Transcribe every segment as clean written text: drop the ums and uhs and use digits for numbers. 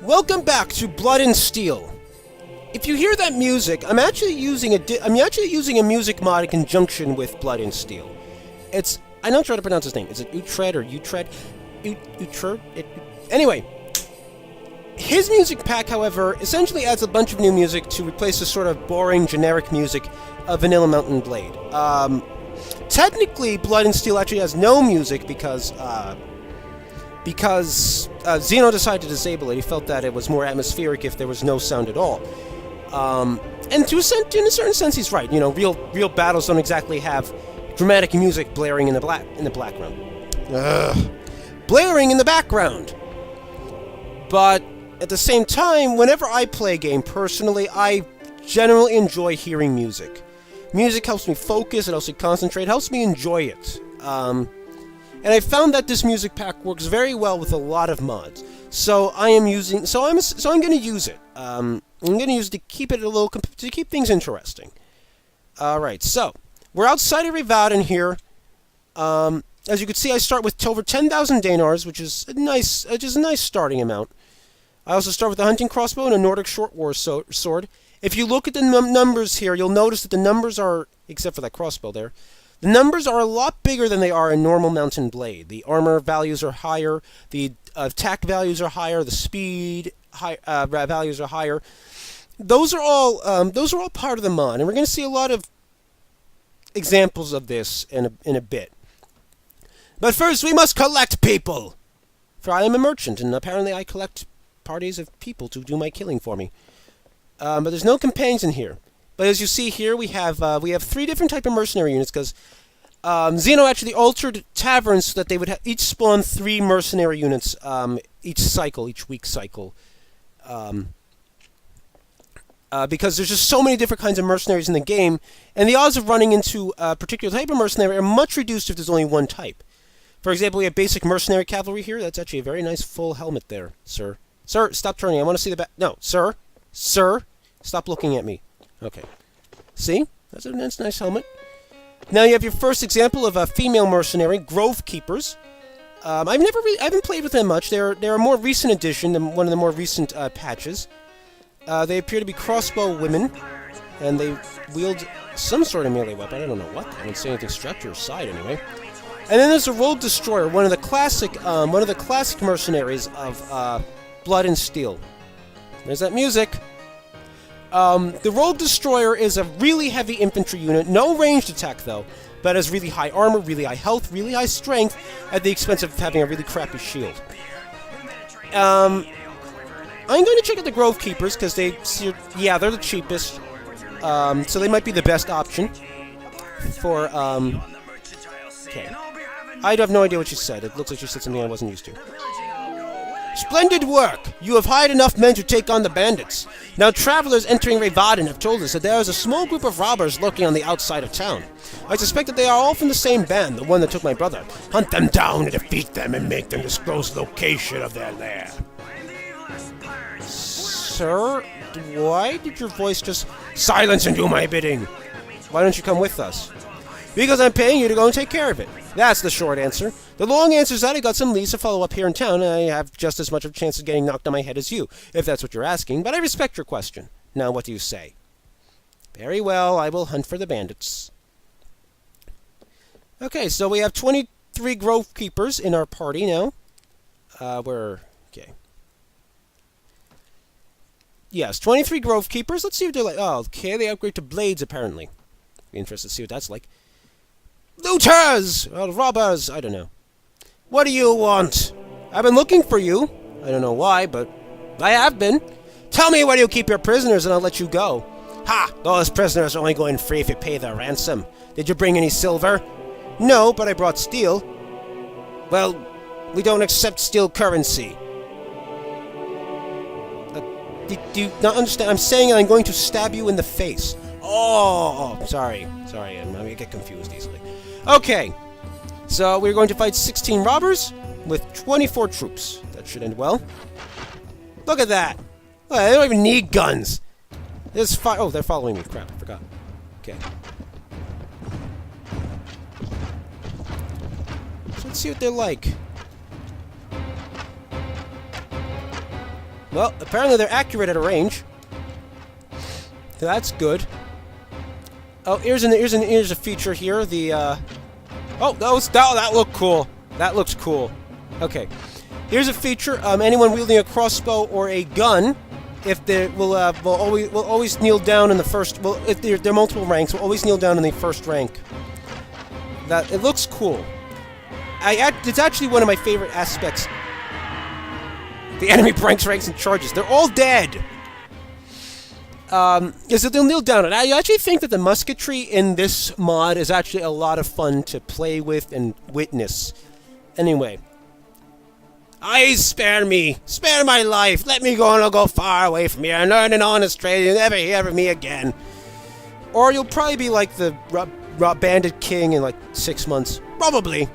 Welcome back to Blood and Steel. If you hear that music, I'm actually using a music mod in conjunction with Blood and Steel. I'm not trying to pronounce his name. Is it Utred or Utred? Anyway, his music pack, however, essentially adds a bunch of new music to replace the sort of boring, generic music of Vanilla Mountain Blade. Technically, Blood and Steel actually has no music because Xeno decided to disable it. He felt that it was more atmospheric if there was no sound at all. And in a certain sense, he's right. You know, real battles don't exactly have dramatic music blaring in the background. Blaring in the background. But at the same time, whenever I play a game, personally, I generally enjoy hearing music. Music helps me focus, it helps me concentrate, it helps me enjoy it. And I found that this music pack works very well with a lot of mods. So I'm going to use it. I'm going to use it to keep things interesting. All right, so we're outside of Rivadin here. As you can see, I start with over 10,000 Danars, which is a nice starting amount. I also start with a hunting crossbow and a Nordic short war sword. If you look at the numbers here, you'll notice that the numbers are, except for that crossbow there, the numbers are a lot bigger than they are in normal Mountain Blade. The armor values are higher, the attack values are higher, the speed values are higher. Those are all part of the mod, and we're going to see a lot of examples of this in a bit. But first, we must collect people, for I am a merchant, and apparently I collect parties of people to do my killing for me. But there's no companions in here. But as you see here, we have 3 different type of mercenary units, because Xeno actually altered taverns so that they would each spawn 3 mercenary units each week cycle. Because there's just so many different kinds of mercenaries in the game, and the odds of running into a particular type of mercenary are much reduced if there's only one type. For example, we have basic mercenary cavalry here. That's actually a very nice full helmet there, sir. Sir, stop turning. I want to see the back. No, sir. Sir, stop looking at me. Okay. See? That's a nice helmet. Now you have your first example of a female mercenary, Grove Keepers. I haven't played with them much. They're a more recent addition than one of the more recent patches. They appear to be crossbow women, and they wield some sort of melee weapon. I don't know what. I haven't seen anything strapped to your side anyway. And then there's a Rogue Destroyer, one of the classic mercenaries of Blood and Steel. There's that music. The Rogue Destroyer is a really heavy infantry unit, no ranged attack though, but has really high armor, really high health, really high strength, at the expense of having a really crappy shield. I'm going to check out the Grove Keepers, because they're the cheapest, so they might be the best option for, okay. I have no idea what she said. It looks like she said something I wasn't used to. Splendid work! You have hired enough men to take on the bandits. Now travelers entering Rivadin have told us that there is a small group of robbers lurking on the outside of town. I suspect that they are all from the same band, the one that took my brother. Hunt them down and defeat them and make them disclose the location of their lair. Sir, why did your voice just... Silence and do my bidding! Why don't you come with us? Because I'm paying you to go and take care of it. That's the short answer. The long answer is that I got some leads to follow up here in town, and I have just as much of a chance of getting knocked on my head as you, if that's what you're asking, but I respect your question. Now, what do you say? Very well, I will hunt for the bandits. Okay, so we have 23 Grove Keepers in our party now. Okay. Yes, 23 Grove Keepers. Let's see what they're like. Oh, okay, they upgrade to blades, apparently. Be interested to see what that's like. Looters! Robbers! I don't know. What do you want? I've been looking for you. I don't know why, but I have been. Tell me where you keep your prisoners and I'll let you go. Ha! Those prisoners are only going free if you pay their ransom. Did you bring any silver? No, but I brought steel. Well, we don't accept steel currency. Do you not understand? I'm saying I'm going to stab you in the face. Oh, sorry. I'm going to get confused easily. Okay, so we're going to fight 16 robbers with 24 troops. That should end well. Look at that. Look, they don't even need guns. Oh, they're following me. Crap, I forgot. Okay. So let's see what they're like. Well, apparently they're accurate at a range. So that's good. Oh, here's a feature here. The oh, that looked cool. That looks cool. Okay, here's a feature. Anyone wielding a crossbow or a gun, if they will always kneel down in the first. Well, if they're multiple ranks, will always kneel down in the first rank. That it looks cool. It's actually one of my favorite aspects. The enemy ranks and charges. They're all dead. Is that they'll kneel down. And I actually think that the musketry in this mod is actually a lot of fun to play with and witness. Anyway. Spare me! Spare my life! Let me go and I'll go far away from here and learn an honest trade and never hear of me again. Or you'll probably be like the bandit king in like 6 months. Probably.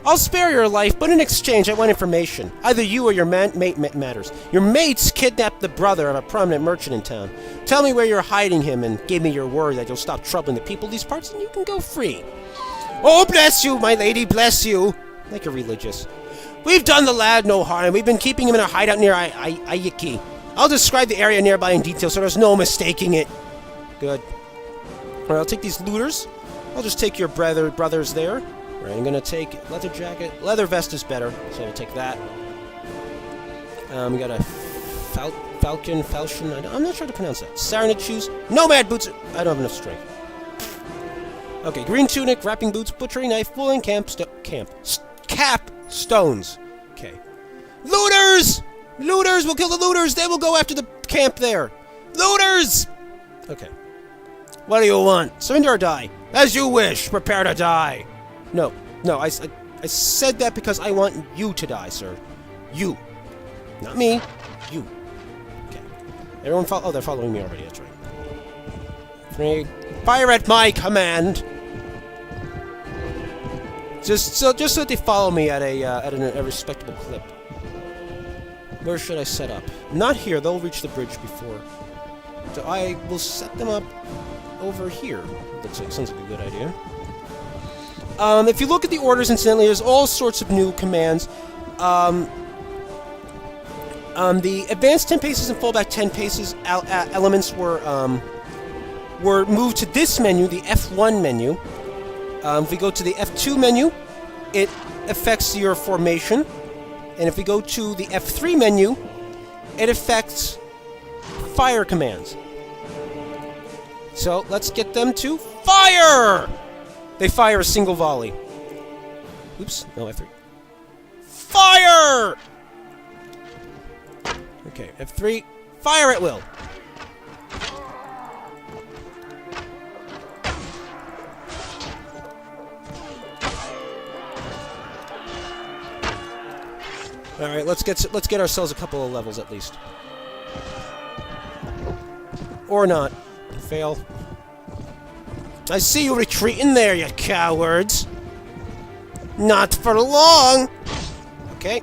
I'll spare your life, but in exchange I want information. Either you or your mate matters. Your mates kidnapped the brother of a prominent merchant in town. Tell me where you're hiding him and give me your word that you'll stop troubling the people of these parts and you can go free. Oh, bless you, my lady, bless you. Like a religious. We've done the lad no harm. We've been keeping him in a hideout near Ayiki. I'll describe the area nearby in detail so there's no mistaking it. Good. Alright, I'll take these looters. I'll just take your brothers there. Right, I'm gonna take leather jacket. Leather vest is better, so we'll take that. We got a falchion. I'm not sure how to pronounce that. Saronid shoes. Nomad boots. I don't have enough strength. Okay, green tunic, wrapping boots, butchery knife, woolen cap stones. Okay. Looters! Looters! We'll kill the looters! Then we'll go after the camp there. Looters! Okay. What do you want? Surrender or die? As you wish. Prepare to die. No, I said that because I want you to die, sir. You. Not me. You. Okay. Everyone oh, they're following me already, that's right. Fire at my command! Just so that they follow me at a respectable clip. Where should I set up? Not here, they'll reach the bridge before. So I will set them up over here. Sounds like a good idea. If you look at the orders, incidentally, there's all sorts of new commands. The advanced 10 paces and fallback 10 paces elements were moved to this menu, the F1 menu. If we go to the F2 menu, it affects your formation. And if we go to the F3 menu, it affects fire commands. So, let's get them to fire! They fire a single volley. Oops, no, F3. Fire! Okay, F3, fire at will. All right, let's get ourselves a couple of levels at least. Or not. Fail. I see you retreating there, you cowards. Not for long. Okay.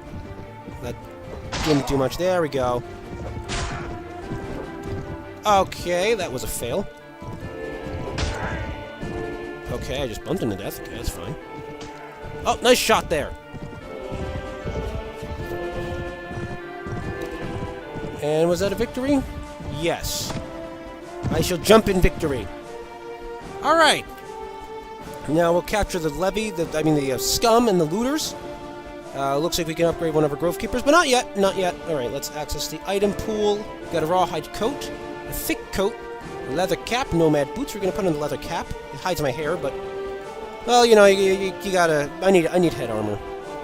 That didn't do much. There we go. Okay, that was a fail. Okay, I just bumped him to death. Okay, that's fine. Oh, nice shot there. And was that a victory? Yes. I shall jump in victory. Alright. Now we'll capture the levy, the scum and the looters. Looks like we can upgrade one of our grove keepers, but not yet, not yet. Alright, let's access the item pool. Got a rawhide coat, a thick coat, a leather cap, nomad boots. We're gonna put on the leather cap. It hides my hair, but... Well, you know, you gotta... I need head armor.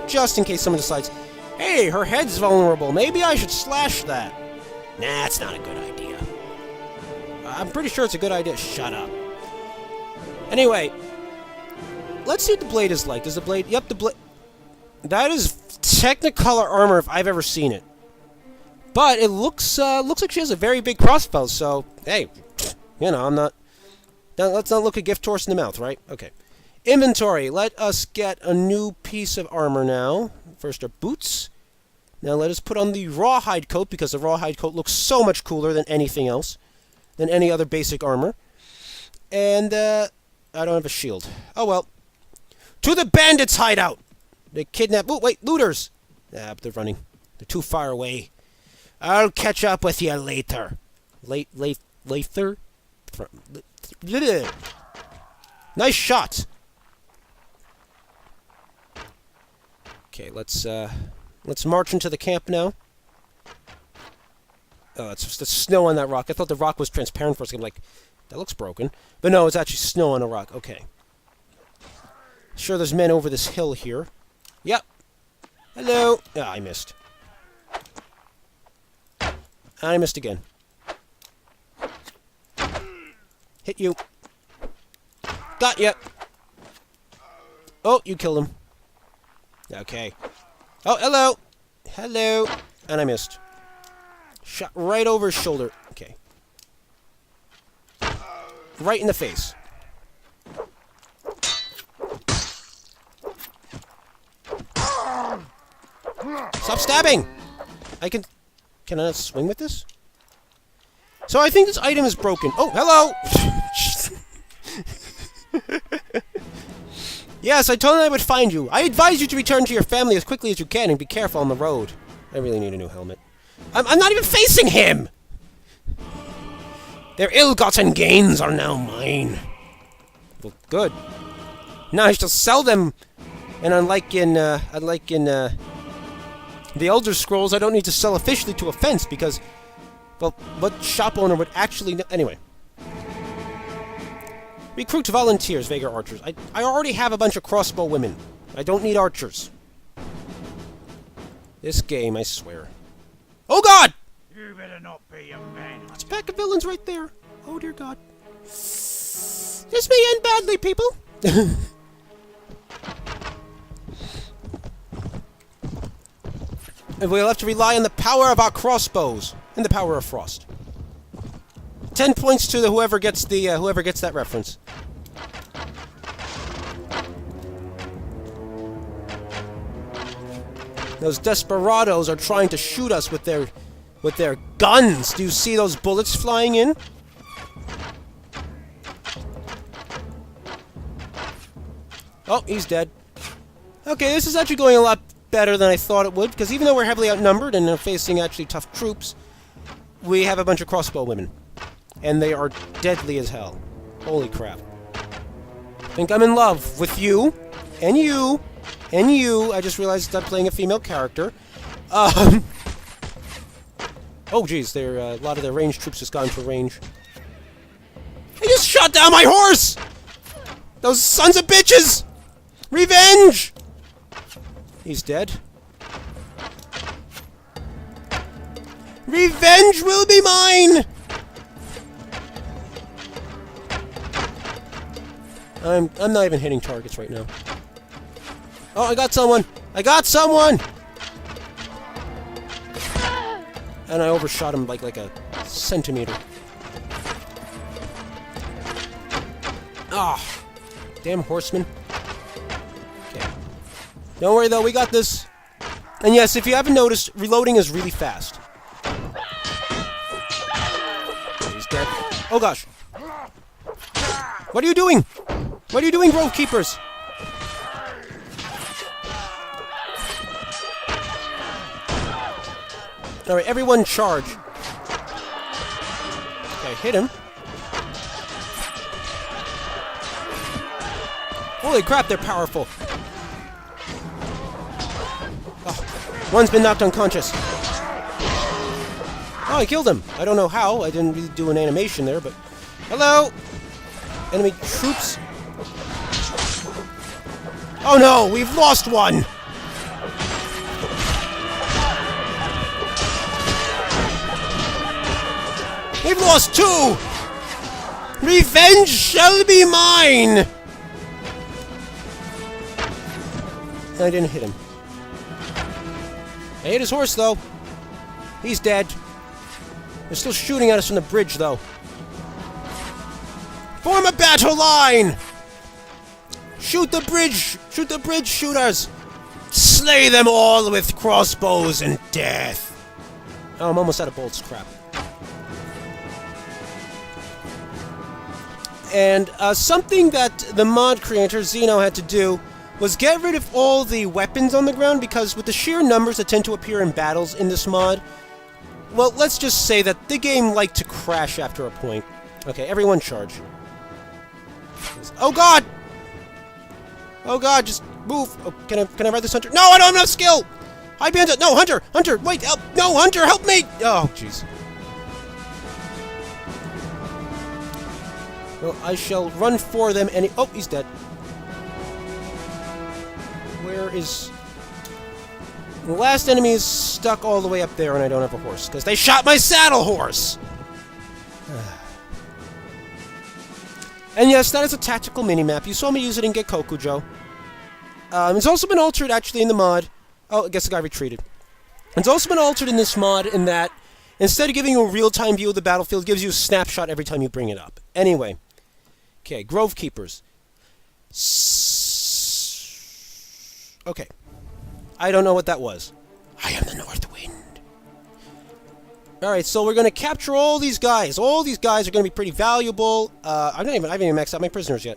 Just in case someone decides, hey, her head's vulnerable, maybe I should slash that. Nah, it's not a good idea. I'm pretty sure it's a good idea. Shut up. Anyway, let's see what the blade is like. Does the blade... Yep, the blade... That is Technicolor armor if I've ever seen it. But it looks like she has a very big crossbow, so... Hey, you know, I'm not... Let's not look a gift horse in the mouth, right? Okay. Inventory. Let us get a new piece of armor now. First our boots. Now let us put on the rawhide coat, because the rawhide coat looks so much cooler than anything else. Than any other basic armor. And, I don't have a shield. Oh well. To the bandits' hideout! They kidnapped... Oh, wait, looters! Ah, but they're running. They're too far away. I'll catch up with you later. Later? Nice shot. Okay, let's march into the camp now. Oh, it's just the snow on that rock. I thought the rock was transparent for a second. I'm like, that looks broken. But no, it's actually snow on a rock. Okay. Sure, there's men over this hill here. Yep. Hello. Ah, I missed. I missed again. Hit you. Got ya. Oh, you killed him. Okay. Oh, hello. Hello. And I missed. Shot right over his shoulder. Okay. Right in the face. Stop stabbing! Can I not swing with this? So I think this item is broken. Oh, hello! Yes, I told him I would find you. I advise you to return to your family as quickly as you can and be careful on the road. I really need a new helmet. I'm not even facing him! Their ill-gotten gains are now mine. Well, good. Now I shall sell them. And unlike in the Elder Scrolls, I don't need to sell officially to a fence because, well, what shop owner would actually know? Anyway. Recruit volunteers, Vega archers. I already have a bunch of crossbow women. I don't need archers. This game, I swear. Oh God! You better not be a man. It's a pack of villains right there. Oh dear God. This may end badly, people. And we'll have to rely on the power of our crossbows and the power of frost. 10 points to the whoever gets that reference. Those desperados are trying to shoot us with their guns. Do you see those bullets flying in? Oh, he's dead. Okay, this is actually going a lot better than I thought it would, because even though we're heavily outnumbered and are facing actually tough troops, we have a bunch of crossbow women. And they are deadly as hell. Holy crap. I think I'm in love with you, and you, and you. I just realized I'm playing a female character. Oh, geez, a lot of their ranged troops just got into range. He just shot down my horse! Those sons of bitches! Revenge! He's dead. Revenge will be mine! I'm not even hitting targets right now. Oh, I got someone! I got someone! And I overshot him like a centimeter. Ah! Oh, damn horseman. Okay. Don't worry though, we got this. And yes, if you haven't noticed, reloading is really fast. He's dead. Oh gosh. What are you doing? What are you doing, Grove Keepers? Alright, everyone charge. Okay, hit him. Holy crap, they're powerful. Oh, one's been knocked unconscious. Oh, I killed him. I don't know how. I didn't really do an animation there, but... Hello! Enemy troops. Oh no, we've lost one! We've lost two! Revenge shall be mine! I didn't hit him. I hit his horse, though. He's dead. They're still shooting at us from the bridge, though. Form a battle line! Shoot the bridge! Shoot the bridge shooters! Slay them all with crossbows and death! Oh, I'm almost out of bolts. Crap. And something that the mod creator, Xeno, had to do was get rid of all the weapons on the ground, because with the sheer numbers that tend to appear in battles in this mod, well, let's just say that the game liked to crash after a point. Okay, everyone charge. Oh god! Oh god, just move! Oh, can I ride this hunter? No, I don't have enough skill! Hi, bandit! No, hunter! Hunter! Wait! Help! No, hunter! Help me! Oh, jeez. Well, I shall run for them and... Oh, he's dead. Where is... The last enemy is stuck all the way up there, and I don't have a horse, because they shot my saddle horse! And yes, that is a tactical minimap. You saw me use it in Gekkokujo. It's also been altered, actually, in the mod. Oh, I guess the guy retreated. It's also been altered in this mod in that, instead of giving you a real-time view of the battlefield, it gives you a snapshot every time you bring it up. Anyway. Okay, Grove Keepers. Okay. I don't know what that was. I am the North Wind. Alright, so we're going to capture all these guys. All these guys are going to be pretty valuable. I haven't even maxed out my prisoners yet.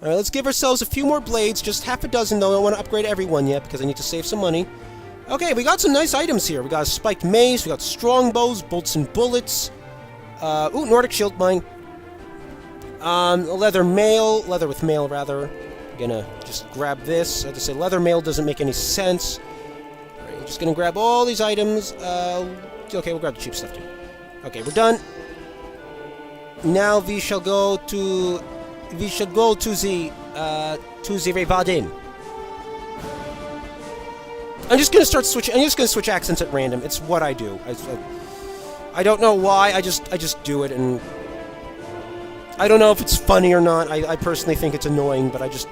Alright, let's give ourselves a few more blades. Just half a dozen, though. I don't want to upgrade everyone yet, because I need to save some money. Okay, we got some nice items here. We got a spiked mace, we got strong bows, bolts and bullets. Ooh, Nordic shield mine. Leather with mail, rather. I'm gonna just grab this. I have to say, leather mail doesn't make any sense. Alright, we're just gonna grab all these items. Okay, we'll grab the cheap stuff, too. Okay, we're done. Now we shall go to the Warband. I'm just gonna switch accents at random. It's what I do. I don't know why. I just do it, and I don't know if it's funny or not. I personally think it's annoying, but I just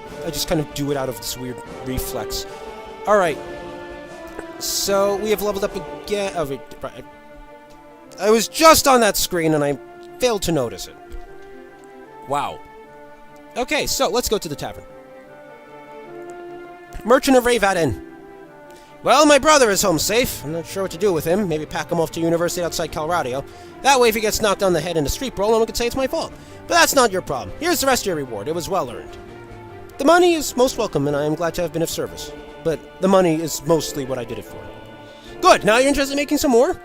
kind of do it out of this weird reflex. All right. So we have leveled up again. Oh, right. I was just on that screen and I failed to notice it. Wow. Okay, so let's go to the tavern. Merchant of Warband. Well, my brother is home safe. I'm not sure what to do with him. Maybe pack him off to university outside Colorado. That way, if he gets knocked on the head in a street brawl, no one can say it's my fault. But that's not your problem. Here's the rest of your reward. It was well earned. The money is most welcome, and I am glad to have been of service. But the money is mostly what I did it for. Good. Now you're interested in making some more?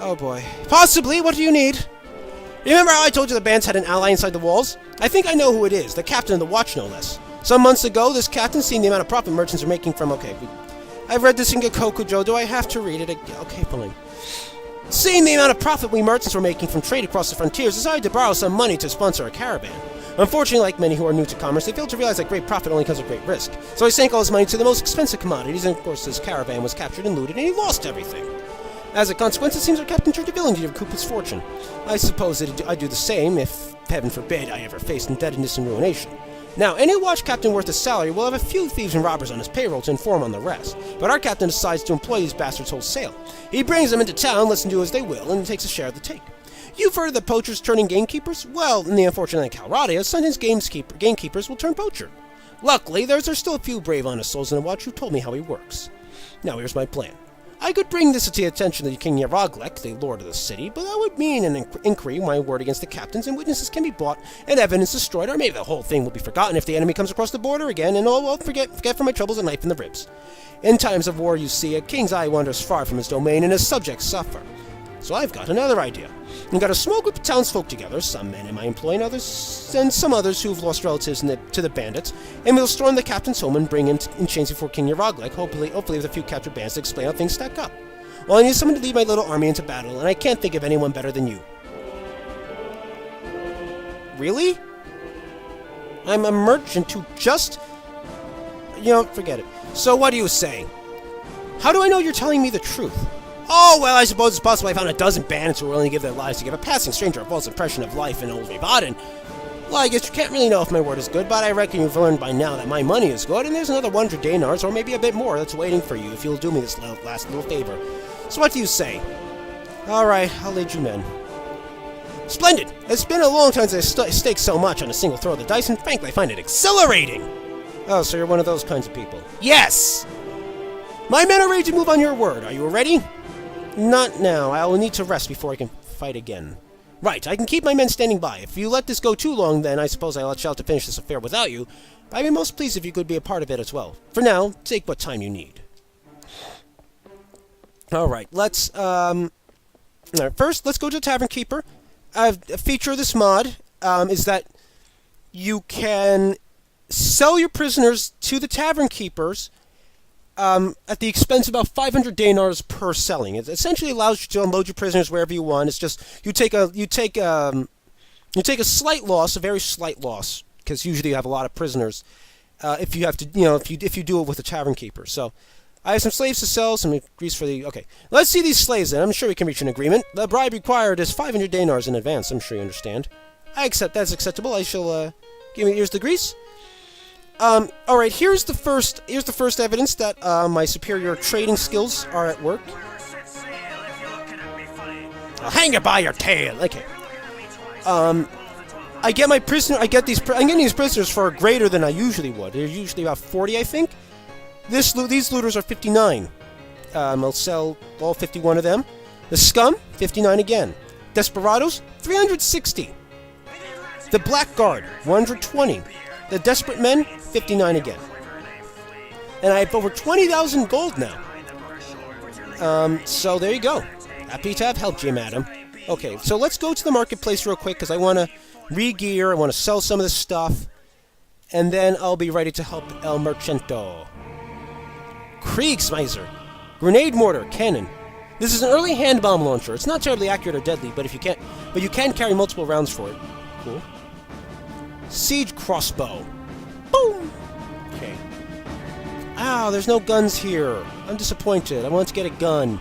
Oh boy. Possibly. What do you need? Remember how I told you the bands had an ally inside the walls? I think I know who it is. The captain of the watch, no less. Some months ago, this captain, seeing the amount of profit merchants are making from... Okay, I've read this in Gekkokujo. Do I have to read it? Okay, fine. Seeing the amount of profit we merchants were making from trade across the frontiers, decided to borrow some money to sponsor a caravan. Unfortunately, like many who are new to commerce, they failed to realize that great profit only comes with great risk. So he sank all his money to the most expensive commodities, and of course his caravan was captured and looted, and he lost everything. As a consequence, it seems our captain turned to villainy to recoup his fortune. I suppose that I'd do the same if, heaven forbid, I ever faced indebtedness and ruination. Now, any watch captain worth his salary will have a few thieves and robbers on his payroll to inform on the rest, but our captain decides to employ these bastards wholesale. He brings them into town, lets them do as they will, and takes a share of the take. You've heard of the poachers turning gamekeepers? Well, in the unfortunate Colorado, sometimes gamekeepers will turn poacher. Luckily, there are still a few brave, honest souls in the watch who told me how he works. Now, here's my plan. I could bring this to the attention of King Yaraglek, the lord of the city, but that would mean an inquiry, my word against the captains, and witnesses can be bought, and evidence destroyed, or maybe the whole thing will be forgotten if the enemy comes across the border again, and I'll forget from my troubles a knife in the ribs. In times of war, you see, a king's eye wanders far from his domain, and his subjects suffer. So I've got another idea. I've got a small group of townsfolk together, some men in my employ and some others who've lost relatives to the bandits, and we'll storm the captain's home and bring him in chains before King Yaraglek, hopefully with a few captured bands to explain how things stack up. Well, I need someone to lead my little army into battle, and I can't think of anyone better than you. Really? I'm a merchant who just... forget it. So what are you saying? How do I know you're telling me the truth? Oh, well, I suppose it's possible I found a dozen bandits who were willing to give their lives to give a passing stranger a false impression of life in old Warband. Well, I guess you can't really know if my word is good, but I reckon you've learned by now that my money is good, and there's another 100 dinars, or maybe a bit more, that's waiting for you if you'll do me this last little favor. So what do you say? Alright, I'll lead you men. Splendid! It's been a long time since I staked so much on a single throw of the dice, and frankly, I find it exhilarating! Oh, so you're one of those kinds of people. Yes! My men are ready to move on your word. Are you ready? Not now. I will need to rest before I can fight again. Right, I can keep my men standing by. If you let this go too long, then I suppose I'll let you out to finish this affair without you. I'd be most pleased if you could be a part of it as well. For now, take what time you need. Alright, let's, first, let's go to the Tavern Keeper. A feature of this mod is that you can sell your prisoners to the Tavern Keepers at the expense of about 500 dinars per selling. It essentially allows you to unload your prisoners wherever you want. It's just you take a slight loss, a very slight loss, because usually you have a lot of prisoners. If you have to, if you do it with a Tavern Keeper. So I have some slaves to sell, some grease for the... Okay, let's see these slaves then. I'm sure we can reach an agreement. The bribe required is 500 dinars in advance. I'm sure you understand. I accept. That's acceptable. I shall here's the grease. Alright, here's the first evidence that my superior trading skills are at work. I'll hang it by your tail. Okay. I get my prisoner. I'm getting these prisoners for greater than I usually would. They're usually about 40, I think. These looters are 59. I'll sell all 51 of them. The scum, 59 again. Desperados, 360. The blackguard, 120. The desperate men, 59 again. And I have over 20,000 gold now. So there you go. Happy to have helped you, madam. Okay, so let's go to the marketplace real quick, because I want to re-gear, I want to sell some of this stuff, and then I'll be ready to help El Merchento. Kriegsmeiser. Grenade mortar, cannon. This is an early hand bomb launcher. It's not terribly accurate or deadly, but you can carry multiple rounds for it. Cool. Siege crossbow. Boom! Okay. Ow, there's no guns here. I'm disappointed. I want to get a gun.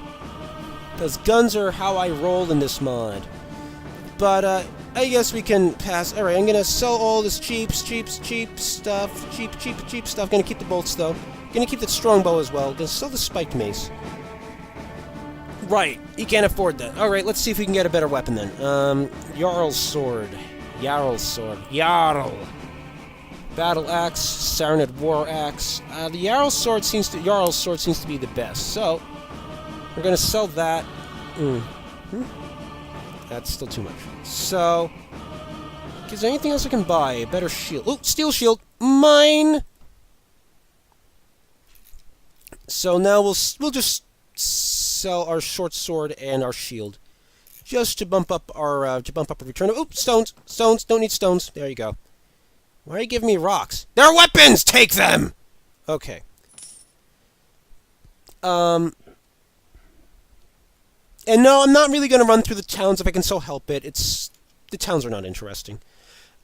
Because guns are how I roll in this mod. But, I guess we can pass. Alright, I'm gonna sell all this cheap stuff. Cheap stuff. Gonna keep the bolts, though. Gonna keep the strongbow as well. Gonna sell the spiked mace. Right, you can't afford that. Alright, let's see if we can get a better weapon then. Jarl's sword. Jarl's sword. Jarl. Battle axe. Saronid war axe. The Jarl's sword seems to be the best. So, we're gonna sell that. That's still too much. So, is there anything else I can buy? A better shield. Oh, steel shield. Mine! So now we'll just sell our short sword and our shield, just to bump up our return. Oh, stones! Don't need stones. There you go. Why are you giving me rocks? They're weapons. Take them. Okay. And no, I'm not really going to run through the towns if I can so help it. The towns are not interesting.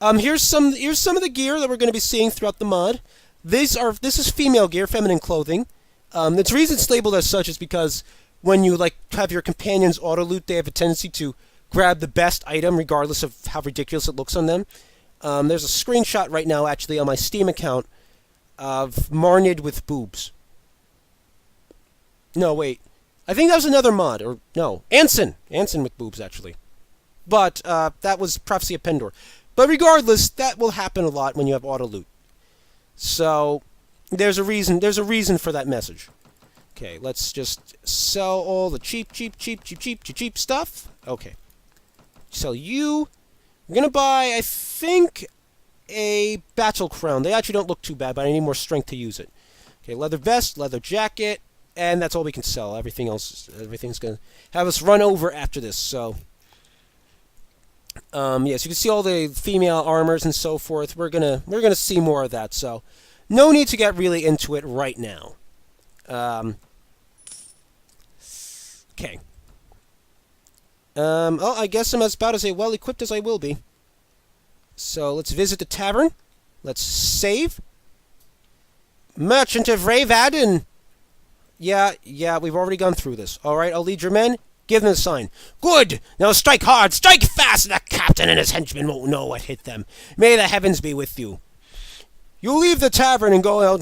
Here's some of the gear that we're going to be seeing throughout the mod. This is female gear, feminine clothing. The reason it's labeled as such is because when you have your companions auto loot, they have a tendency to grab the best item regardless of how ridiculous it looks on them. There's a screenshot right now actually on my Steam account of Marnid with boobs. No, wait. I think that was another mod, or no, Anson with boobs actually. But that was Prophecy of Pendor. But regardless, that will happen a lot when you have auto loot. So there's a reason for that message. Okay, let's just sell all the cheap stuff. Okay. Sell you. I'm gonna buy, I think, a battle crown. They actually don't look too bad, but I need more strength to use it. Okay, leather vest, leather jacket. And that's all we can sell. Everything's gonna have us run over after this. So, yes, you can see all the female armors and so forth. We're gonna see more of that. So, no need to get really into it right now. Okay. Oh, I guess I'm about as well equipped as I will be. So let's visit the tavern. Let's save. Merchant of Ravadin. Yeah, we've already gone through this. Alright, I'll lead your men. Give them a sign. Good! Now strike hard, strike fast, and the captain and his henchmen won't know what hit them. May the heavens be with you. You leave the tavern and go out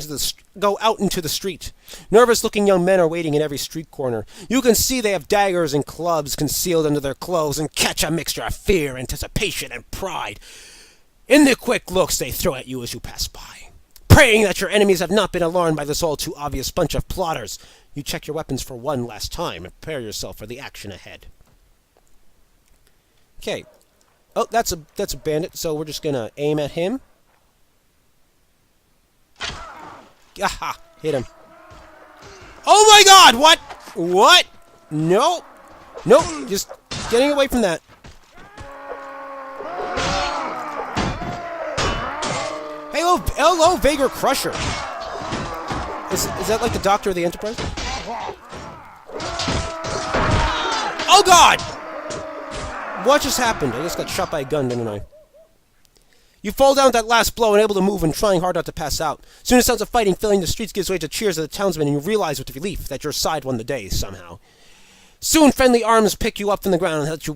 into the street. Nervous-looking young men are waiting in every street corner. You can see they have daggers and clubs concealed under their clothes and catch a mixture of fear, anticipation, and pride in the quick looks they throw at you as you pass by. Praying that your enemies have not been alarmed by this all-too-obvious bunch of plotters, you check your weapons for one last time and prepare yourself for the action ahead. Okay. Oh, that's a bandit, so we're just gonna aim at him. Aha! Hit him. Oh my god! What? What? No. Nope. Just getting away from that. Hello, Vagrant Crusher. Is that like the Doctor of the Enterprise? Oh god! What just happened? I just got shot by a gun, didn't I? You fall down with that last blow, unable to move and trying hard not to pass out. Soon as sounds of fighting filling the streets gives way to cheers of the townsmen, and you realize with relief that your side won the day somehow. Soon friendly arms pick you up from the ground and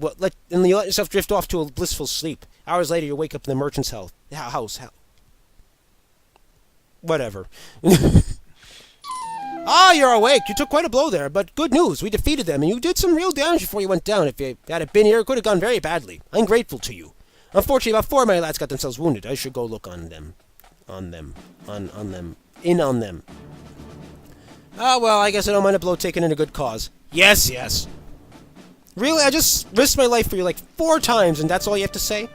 you let yourself drift off to a blissful sleep. Hours later, you wake up in the merchant's house. Whatever. Ah, you're awake. You took quite a blow there, but good news. We defeated them, and you did some real damage before you went down. If you had been here, it could have gone very badly. I'm grateful to you. Unfortunately, about 4 of my lads got themselves wounded. I should go look on them. On them. Ah, well, I guess I don't mind a blow taken in a good cause. Yes, yes. Really, I just risked my life for you like 4 times, and that's all you have to say?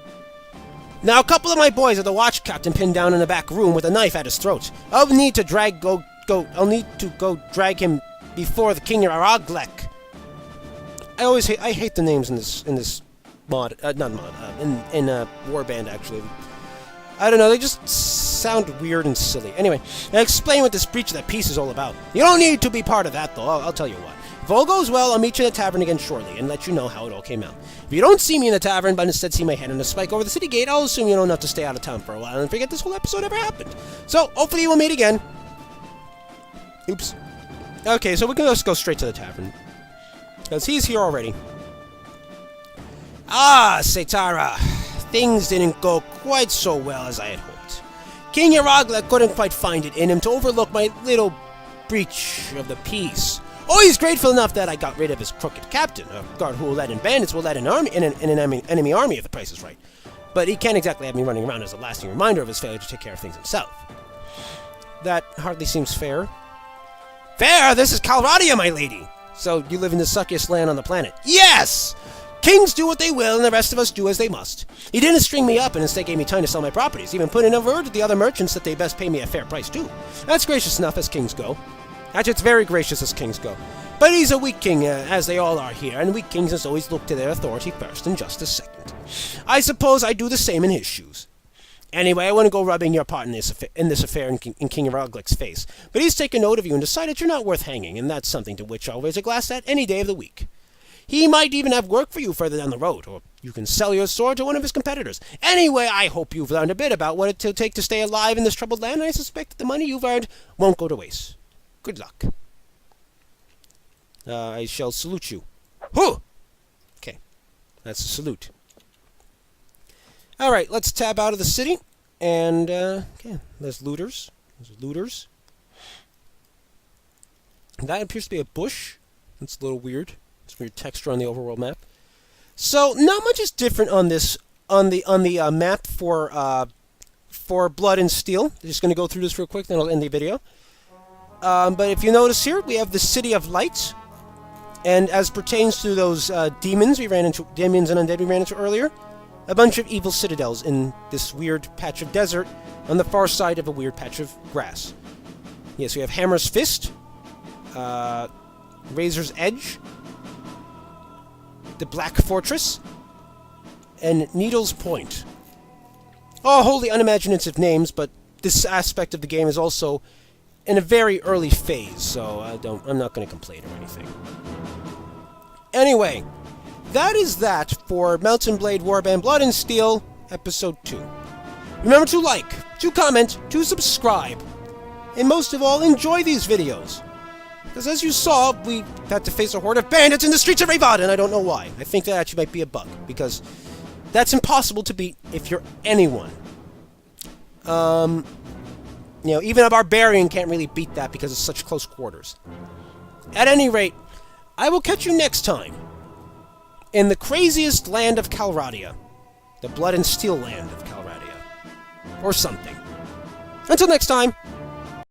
Now, a couple of my boys are the watch captain pinned down in the back room with a knife at his throat. I'll need to go drag him before the King Araglek. I hate the names in this mod, in Warband actually. I don't know, they just sound weird and silly. Anyway, I'll explain what this breach of that peace is all about. You don't need to be part of that though, I'll tell you what. If all goes well, I'll meet you in the tavern again shortly and let you know how it all came out. If you don't see me in the tavern, but instead see my head on a spike over the city gate, I'll assume you don't have to stay out of town for a while and forget this whole episode ever happened. So, hopefully we'll meet again. Oops. Okay, so we can just go straight to the tavern. Because he's here already. Ah, Setara. Things didn't go quite so well as I had hoped. King Yaragla couldn't quite find it in him to overlook my little breach of the peace. Oh, he's grateful enough that I got rid of his crooked captain. A guard who will let in bandits will let in an enemy army if the price is right. But he can't exactly have me running around as a lasting reminder of his failure to take care of things himself. That hardly seems fair. Fair? This is Calradia, my lady! So, you live in the suckiest land on the planet. Yes! Kings do what they will, and the rest of us do as they must. He didn't string me up and instead gave me time to sell my properties, even put in a word with the other merchants that they best pay me a fair price, too. That's gracious enough as kings go. Actually, it's very gracious as kings go. But he's a weak king, as they all are here, and weak kings must always look to their authority first and justice second. I suppose I'd do the same in his shoes. Anyway, I wouldn't go rubbing your part in this affair in King Araglik's face, but he's taken note of you and decided you're not worth hanging, and that's something to which I'll raise a glass at any day of the week. He might even have work for you further down the road, or you can sell your sword to one of his competitors. Anyway, I hope you've learned a bit about what it'll take to stay alive in this troubled land, and I suspect that the money you've earned won't go to waste. Good luck. I shall salute you. Whew! Okay, that's a salute. Alright, let's tab out of the city. And, okay, there's looters. That appears to be a bush. That's a little weird. It's weird texture on the overworld map. So, not much is different on this, on the map for Blood and Steel. I'm just going to go through this real quick, then I'll end the video. But if you notice here, we have the City of Light. And as pertains to those demons and undead we ran into earlier, a bunch of evil citadels in this weird patch of desert on the far side of a weird patch of grass. Yes, we have Hammer's Fist, Razor's Edge, the Black Fortress, and Needle's Point. Oh, wholly unimaginative names, but this aspect of the game is also in a very early phase, so I'm not going to complain or anything. Anyway, that is that for Mountain Blade Warband Blood and Steel, Episode 2. Remember to like, to comment, to subscribe, and most of all, enjoy these videos. Because as you saw, we had to face a horde of bandits in the streets of Ravad, and I don't know why. I think that actually might be a bug, because that's impossible to beat if you're anyone. You know, even a barbarian can't really beat that because it's such close quarters. At any rate, I will catch you next time in the craziest land of Calradia. The Blood and Steel land of Calradia. Or something. Until next time.